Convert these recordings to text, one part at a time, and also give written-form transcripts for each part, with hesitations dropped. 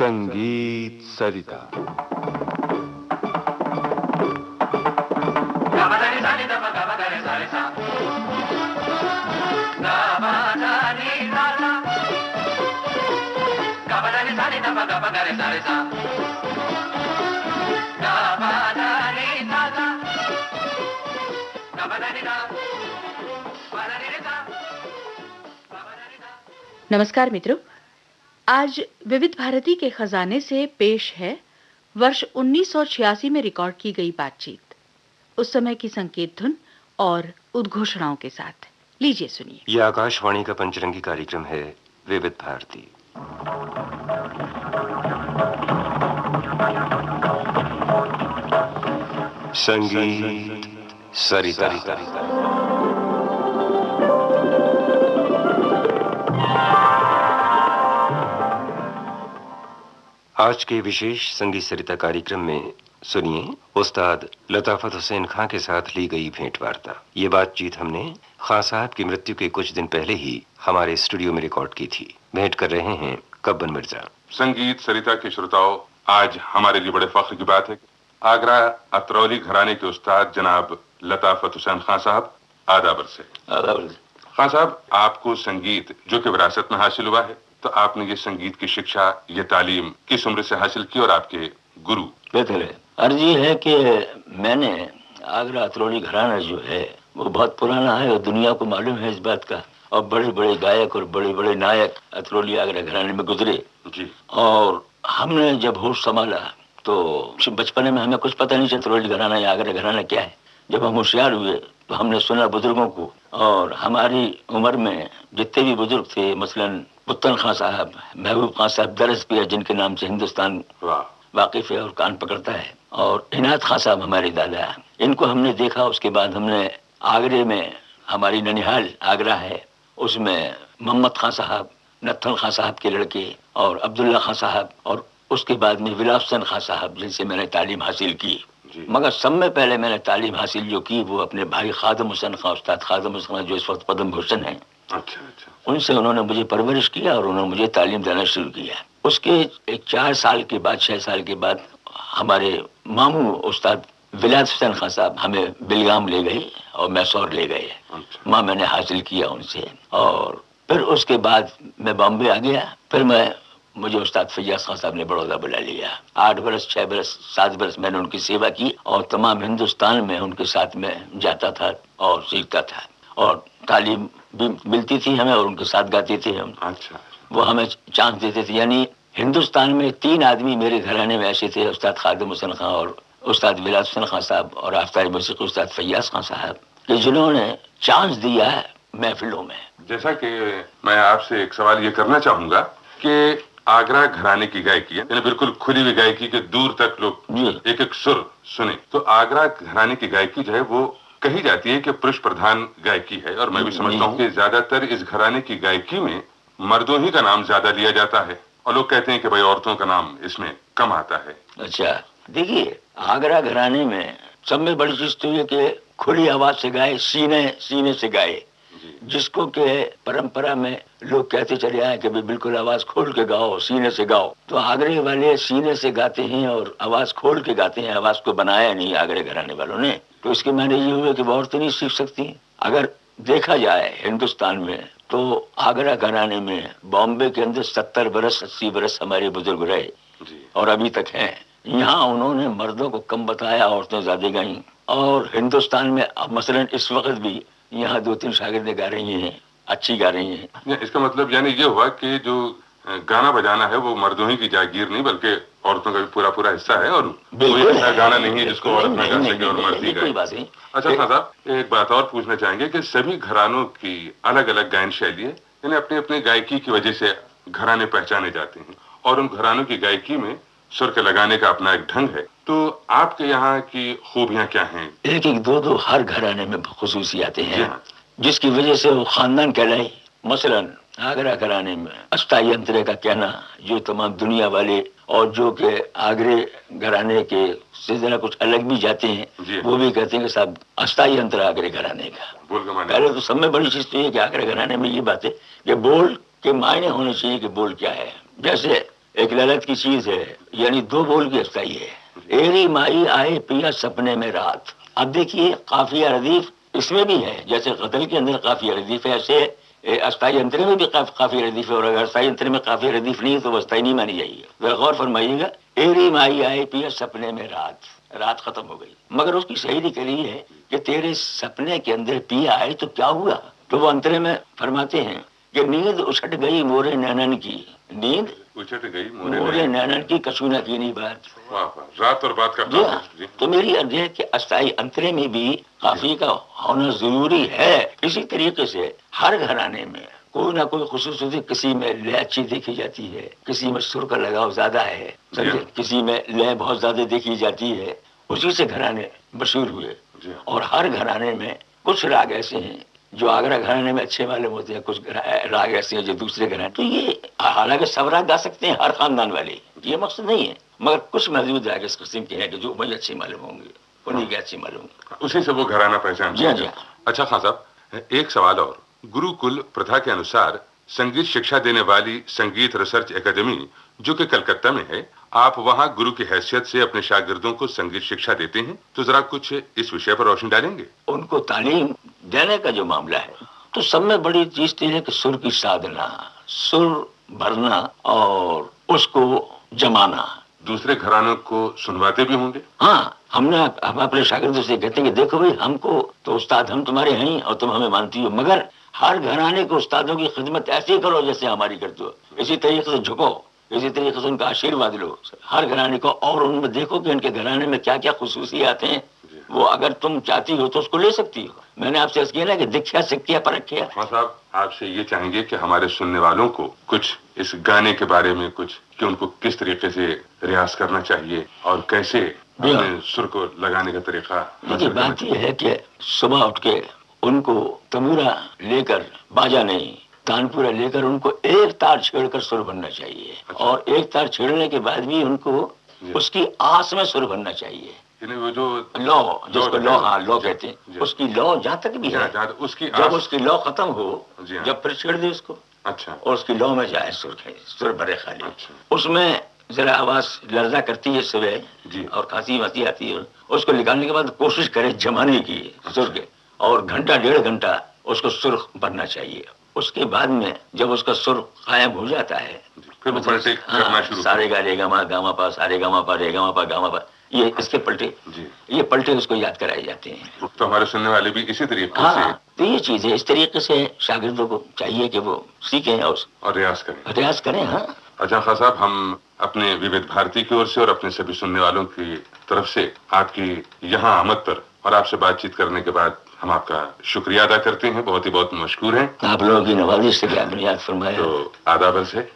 संगीत सरिता। नमस्कार मित्रों, आज विविध भारती के खजाने से पेश है वर्ष 1986 में रिकॉर्ड की गई बातचीत, उस समय की संकेत धुन और उद्घोषणाओं के साथ। लीजिए सुनिए। यह आकाशवाणी का पंचरंगी कार्यक्रम है विविध भारती। संगीत सरिता। आज के विशेष संगीत सरिता कार्यक्रम में सुनिए उस्ताद लताफत हुसैन खां के साथ ली गई भेंट वार्ता। ये बातचीत हमने खां साहब की मृत्यु के कुछ दिन पहले ही हमारे स्टूडियो में रिकॉर्ड की थी। भेंट कर रहे हैं कब्बन मिर्जा। संगीत सरिता के श्रोताओं, आज हमारे लिए बड़े फख्र की बात है आगरा अतरौली घराने के उस्ताद जनाब लताफत हुसैन खां साहब आदाबर से। खां साहब, आपको संगीत जो कि विरासत में हासिल हुआ है, तो आपने ये संगीत की शिक्षा, ये तालीम किस उम्र से हासिल की और आपके गुरु? बेहतर है। अर्ज ये है कि मैंने आगरा अतरौली घराना जो है वो बहुत पुराना है और दुनिया को मालूम है इस बात का, और बड़े बड़े गायक और बड़े बड़े नायक अतरौली आगरा घराने में गुजरे जी। और हमने जब होश संभाला तो बचपन में हमें कुछ पता नहीं चला अतरौली घराना या आगरा घराना क्या है। जब हम होशियार हुए तो हमने सुना बुजुर्गों को, और हमारी उम्र में जितने भी बुजुर्ग थे, मसलन पुत्तन खां साहब, महबूब खां साहब दरस भी है, जिनके नाम से हिंदुस्तान वाकिफ है और कान पकड़ता है, और इनायत खां साहब हमारे दादा, इनको हमने देखा। उसके बाद हमने आगरे में, हमारी ननिहाल आगरा है, उसमें मोहम्मद खां साहब, नत्थन खां साहब के लड़के, और अब्दुल्ला खां साहब, और उसके बाद में विलास हुसैन खां साहब, जिनसे मैंने तालीम हासिल की। मगर सब में पहले मैंने तालीम हासिल जो की वो अपने भाई खादम हुसैन खां, उस्ताद खादम हुसैन खां जो इस वक्त पद्म भूषण है, उनसे उन्होंने मुझे परवरिश किया और उन्होंने मुझे तालीम देना शुरू किया। उसके 4 साल के बाद, 6 साल के बाद हमारे मामू उस्ताद विलास हुसैन खां साहब हमें बिलगाम ले गए और मैसूर ले गए। माँ मैंने हासिल किया उनसे, और फिर उसके बाद मैं बॉम्बे आ गया। फिर मुझे उस्ताद फैयाज खां साहब ने बड़ौदा बुला लिया। 8 बरस, 6 बरस, 7 बरस मैंने उनकी सेवा की, और तमाम हिंदुस्तान में उनके साथ में जाता था और सीखता था, और तालीम भी मिलती थी हमें, और उनके साथ गाते थे हम। अच्छा। वो हमें चांस देते थे। यानी हिंदुस्तान में 3 आदमी मेरे घराने में ऐसे थे, उस्ताद खादम हुसैन खां और उस्ताद विलास हुसैन खां साहब और आफ्ताब मौसीकी उस्ताद फैयाज खां साहब, कि जिन्होंने चांस दिया है महफिलों में। जैसा कि मैं आपसे एक सवाल ये करना चाहूंगा कि आगरा घराने की गायकी है, बिल्कुल खुली हुई गायकी के दूर तक लोग एक एक सुर सुने, तो आगरा घराने की गायकी जो है वो कही जाती है कि पुरुष प्रधान गायकी है, और मैं भी समझता हूँ कि ज्यादातर इस घराने की गायकी में मर्दों ही का नाम ज्यादा लिया जाता है, और लोग कहते हैं कि भाई औरतों का नाम इसमें कम आता है। अच्छा, देखिए आगरा घराने में सब में बड़ी चीज तो ये कि खुली आवाज से गाए, सीने से गाए, जिसको के परंपरा में लोग कहते चले आए कि भाई बिल्कुल आवाज खोल के गाओ, सीने से गाओ। तो आगरे वाले सीने से गाते हैं और आवाज खोल के गाते हैं, आवाज को बनाया नहीं आगरे घराने वालों ने। तो इसके माने ये हुए कि वो औरतें नहीं सीख सकती। अगर देखा जाए हिंदुस्तान में तो आगरा घराने में बॉम्बे के अंदर 70 बरस 80 बरस हमारे बुजुर्ग रहे और अभी तक हैं। यहाँ उन्होंने मर्दों को कम बताया, औरतें ज्यादा गाई। और हिंदुस्तान में अब मसलन इस वक्त भी यहाँ 2-3 शागिर्दें गा रही हैं, अच्छी गा रही हैं। इसका मतलब यानी ये हुआ कि जो गाना बजाना है वो मर्दों ही की जागीर नहीं बल्कि औरतों का भी पूरा हिस्सा है, और कोई ऐसा गाना नहीं है जिसको औरत न गा सके और मर्द ही गाए। अच्छा खां साहब, एक बात और पूछना चाहेंगे कि सभी घरानों की अलग अलग गायन शैली है, यानी अपने अपने गायकी की वजह से घराने पहचाने जाते हैं, और उन घरानों की गायकी में सुर के लगाने का अपना एक ढंग है। तो आपके यहाँ की खूबियां क्या हैं? एक दो हर घराने में खुसूसियातें हैं जिसकी वजह से वो खानदान कहलाई। मसलन आगरा घराने में अस्थाई अंतरे का कहना, जो तमाम दुनिया वाले और जो के आगरे घराने के से जरा कुछ अलग भी जाते हैं, वो भी कहते हैं कि साहब अस्थाई अंतर आगरे घराने का। पहले तो सब में बड़ी चीज तो ये कि आगरे घराने में ये बात है कि बोल के मायने होने चाहिए कि बोल क्या है। जैसे एक ललत की चीज है, यानी दो बोल की अस्थाई है। एरी माई आए पिया सपने में रात। अब देखिए काफिया रदीफ इसमें भी है, जैसे गजल के अंदर काफिया रदीफ है, ऐसे अस्थाई अंतरे में भी काफिया रदीफ है, और अगर अस्थाई अंतरे में काफिया रदीफ नहीं है तो वो अस्थाई नहीं मानी जाएगी। तो गौर फरमाइएगा, एरी माई आए पिया सपने में रात, रात खत्म हो गई, मगर उसकी सही निकली है कि तेरे सपने के अंदर पिया आए तो क्या हुआ। तो वो अंतरे में फरमाते हैं कि नींद उछट गई मोरे नैनन की, नींद उछट गई मोरे नैनन की कसूना की नहीं बात। वाह वाह, रात और बात का जी हाँ। जी। तो मेरी अर्ज है कि अस्थाई अंतरे में भी काफी का होना जरूरी है। इसी तरीके से हर घराने में कोई ना कोई खुसूसियत, किसी में लय अच्छी देखी जाती है, किसी में सुर का लगाव ज्यादा है, समझे, किसी में लय बहुत ज्यादा देखी जाती है, उसी से घराने मशहूर हुए। और हर घराने में कुछ राग ऐसे हैं जो आगरा घराने में अच्छे मालूम होते हैं, कुछ राग ऐसे हैं जो दूसरे घराने। तो ये हालांकि सब राग गा सकते हैं हर खानदान वाले, ये मकसद नहीं है, मगर कुछ मौजूद राग इस किस्म के हैं कि जो मुझे अच्छे मालूम होंगे, उन्हीं के अच्छे मालूम होंगे, उसी से वो घराना पहचान। जी हाँ, जी हाँ। अच्छा खान साहब, एक सवाल और। गुरुकुल प्रथा के अनुसार संगीत शिक्षा देने वाली संगीत रिसर्च एकेडमी जो कि कलकत्ता में है, आप वहाँ गुरु की हैसियत से अपने शागिर्दों को संगीत शिक्षा देते हैं, तो जरा कुछ इस विषय पर रोशनी डालेंगे। उनको तालीम देने का जो मामला है, तो सब में बड़ी चीज तो है कि सुर की साधना, सुर भरना और उसको जमाना। दूसरे घरानों को सुनवाते भी होंगे। हाँ, हम अपने शागिर्दों से कहते हैं कि देखो भाई, हमको तो उस्ताद हम तुम्हारे हैं और तुम हमें मानती हो, मगर हर घराने के उस्तादों की खिदमत ऐसे ही करो जैसे हमारी करते हो, इसी तरीके से झुको, इसी तरीके से उनका आशीर्वाद लो हर घराने को, और उनमें देखो कि उनके घराने में क्या क्या खुसूसियात हैं, वो अगर तुम चाहती हो तो उसको ले सकती हो। मैंने आपसे ऐसा किया ना कि दिखा सिक्किया परखिया। हाँ साहब, आपसे ये चाहेंगे कि हमारे सुनने वालों को कुछ इस गाने के बारे में कुछ, कि उनको किस तरीके से रियाज करना चाहिए और कैसे अपने सुर को लगाने का तरीका। देखिए बात यह है कि सुबह उठ के उनको तंबूरा लेकर, बाजा नहीं तानपुरा लेकर, उनको एक तार छेड़कर सुर बनना चाहिए। अच्छा। और एक तार छेड़ने के बाद भी उनको उसकी आस में सुर बनना चाहिए। वो जो लौ, जिसको लौ, हाँ लौ कहते हैं, उसकी लौ जहाँ तक भी है, उसकी जब उसकी लौ खत्म हो, जब फिर छेड़ दे उसको। अच्छा। और उसकी लौ में जाए सुर भरे खाली। अच्छा। उसमें जरा आवाज लर्जा करती है सुबह और खांसी वासी आती है, उसको निकालने के बाद कोशिश करे जमाने की सुर के, और घंटा डेढ़ घंटा उसको सुर बनना चाहिए। उसके बाद में जब उसका सुर कायम हो जाता है, फिर वो पलटे करना शुरू, सारे गा रे गामा गामा पा, सारे गामा पा रे गामा पा गामा पा, ये इसके पलटे, ये पलटे उसको याद कराए जाते हैं। तो हमारे सुनने वाले भी इसी तरीके से, तो ये चीज है, इस तरीके से शागिर्दों को चाहिए कि वो सीखें और रियाज करें। हाँ। अच्छा खान साहब, हम अपने विविध भारती की ओर से और अपने सभी सुनने वालों की तरफ से आपकी यहाँ आमद पर और आपसे बातचीत करने के बाद हम आपका शुक्रिया अदा करते हैं। बहुत ही बहुत मशकूर हैं। आप लोगों की नवाजिश से क्या याद फरमाया। तो आदाबर से।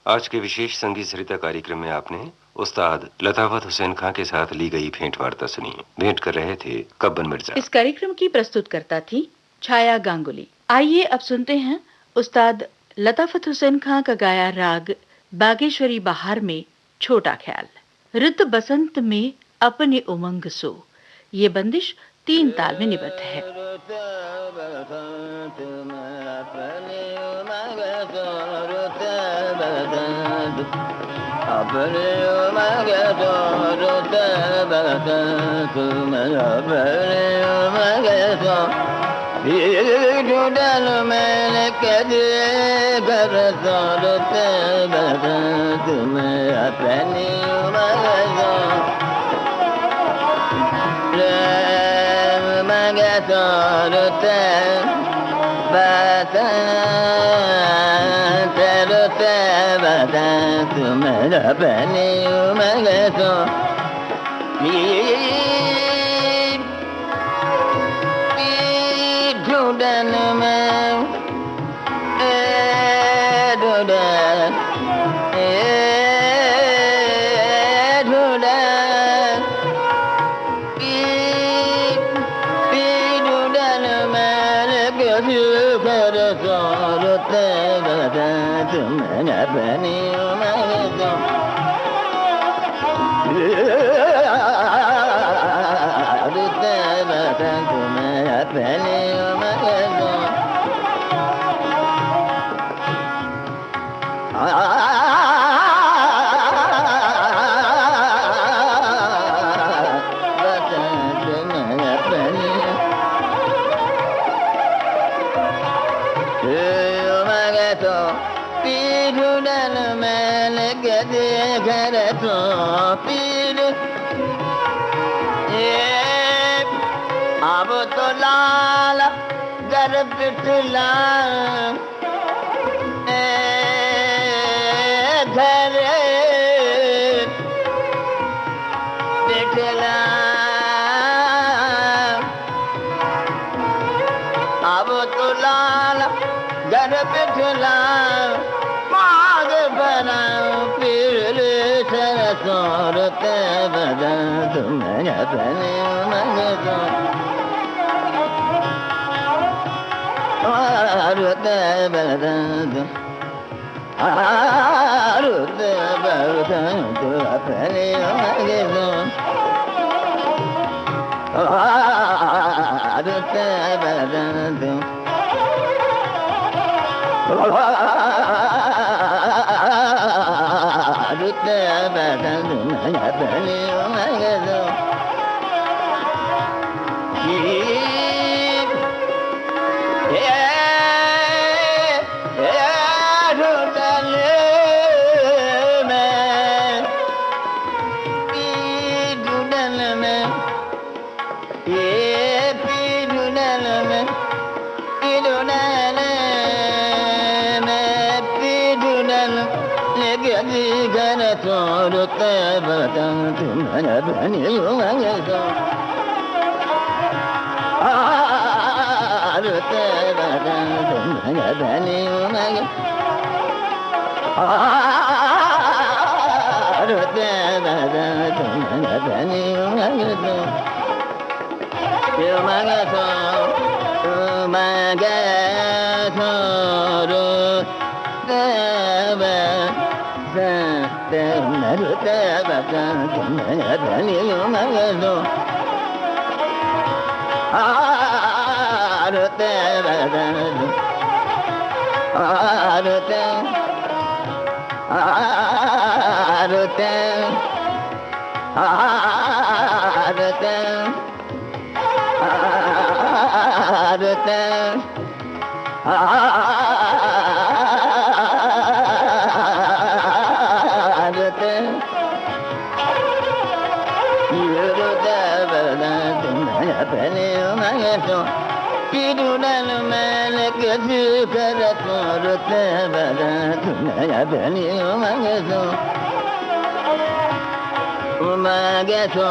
आज के विशेष संगीत सरिता कार्यक्रम में आपने उस्ताद लताफत हुसैन खां के साथ ली गई भेंट वार्ता सुनी। भेंट कर रहे थे कब्बन मिर्जा। इस कार्यक्रम की प्रस्तुतकर्ता थी छाया गांगुली। आइए अब सुनते हैं उस्ताद लताफत हुसैन खां का गाया राग बागेश्वरी बहार में छोटा ख्याल। रुत बसंत में अपने उमंग सो, ये बंदिश 3 ताल में निबद्ध है। तो पीढ़ुडन मैल गदे घर तो पीढ़ अब तो लाल गर पिटला घर पिटला अब तो लाल घर पिटला माग बना पीर सरसोरत बदा तुम अपने मन को आरुत बदा आरुत बदा तुम अपने मन को आरुत बदा तुम आरुत बदा तुम अपने मन को रुत बता तुम बनी मंगो रुत बता तुम बनी मंगो रुत बता तुम बनी मंगो मंगो मंगो रुत रुत बता तुम बनी मंगो रुत बता रुत रुत रुत रुत पीड़ुडन मैल गदे घर तो रुत बदा तुम अपने मंगो मंगो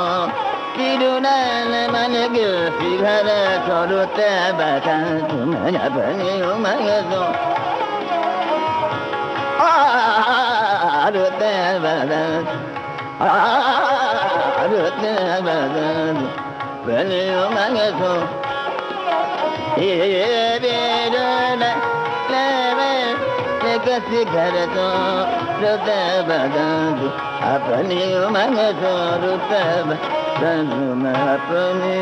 पीड़ुडन मैल गदे घर तो रुत बदा तुम अपने मंगो रुत बदा रुत बदा बने मंगो कसी घर तो रुत बदा अपने मंगो रुत बदा अपने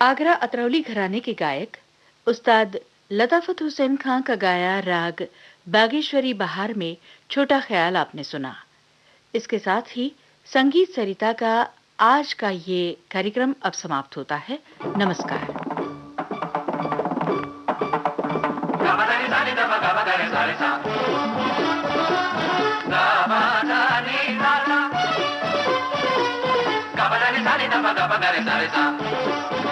आगरा अतरौली घराने के गायक उस्ताद लताफत हुसैन खां का गाया राग बागेश्वरी बहार में छोटा ख्याल आपने सुना। इसके साथ ही संगीत सरिता का आज का ये कार्यक्रम अब समाप्त होता है। नमस्कार। Gabadani